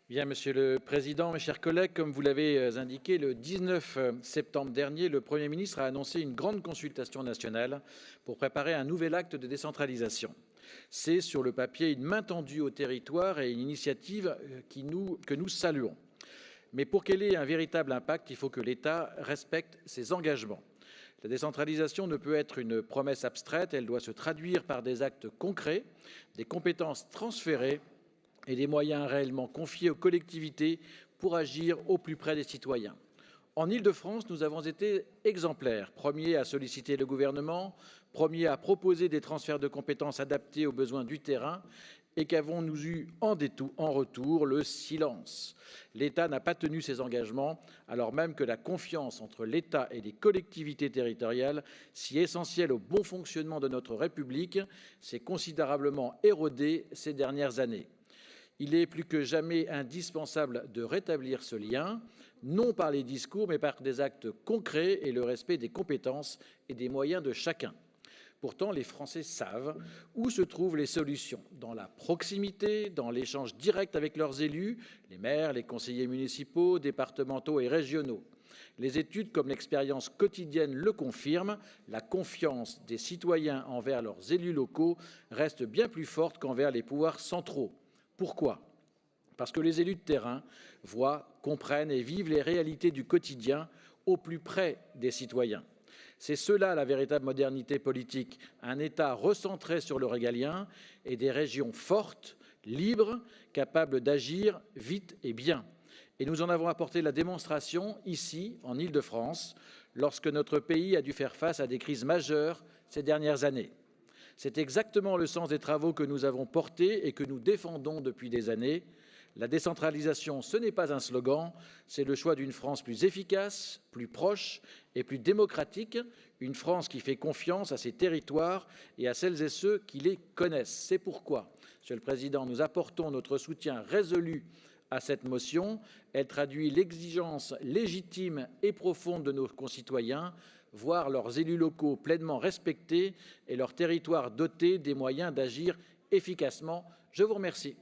Bien, Monsieur le Président, mes chers collègues, comme vous l'avez indiqué, le 19 septembre dernier, le Premier ministre a annoncé une grande consultation nationale pour préparer un nouvel acte de décentralisation. C'est, sur le papier, une main tendue au territoire et une initiative que nous saluons. Mais pour qu'elle ait un véritable impact, il faut que l'État respecte ses engagements. La décentralisation ne peut être une promesse abstraite, elle doit se traduire par des actes concrets, des compétences transférées et des moyens réellement confiés aux collectivités pour agir au plus près des citoyens. En Île-de-France, nous avons été exemplaires, premiers à solliciter le gouvernement, premiers à proposer des transferts de compétences adaptés aux besoins du terrain. Et qu'avons-nous eu en retour? Le silence. L'État n'a pas tenu ses engagements, alors même que la confiance entre l'État et les collectivités territoriales, si essentielle au bon fonctionnement de notre République, s'est considérablement érodée ces dernières années. Il est plus que jamais indispensable de rétablir ce lien, non par les discours, mais par des actes concrets et le respect des compétences et des moyens de chacun. Pourtant, les Français savent où se trouvent les solutions, dans la proximité, dans l'échange direct avec leurs élus, les maires, les conseillers municipaux, départementaux et régionaux. Les études comme l'expérience quotidienne le confirment, la confiance des citoyens envers leurs élus locaux reste bien plus forte qu'envers les pouvoirs centraux. Pourquoi? Parce que les élus de terrain voient, comprennent et vivent les réalités du quotidien au plus près des citoyens. C'est cela la véritable modernité politique, un État recentré sur le régalien et des régions fortes, libres, capables d'agir vite et bien. Et nous en avons apporté la démonstration ici, en Île-de-France, lorsque notre pays a dû faire face à des crises majeures ces dernières années. C'est exactement le sens des travaux que nous avons portés et que nous défendons depuis des années. La décentralisation, ce n'est pas un slogan, c'est le choix d'une France plus efficace, plus proche et plus démocratique, une France qui fait confiance à ses territoires et à celles et ceux qui les connaissent. C'est pourquoi, Monsieur le Président, nous apportons notre soutien résolu à cette motion. Elle traduit l'exigence légitime et profonde de nos concitoyens, voir leurs élus locaux pleinement respectés et leur territoire doté des moyens d'agir efficacement. Je vous remercie.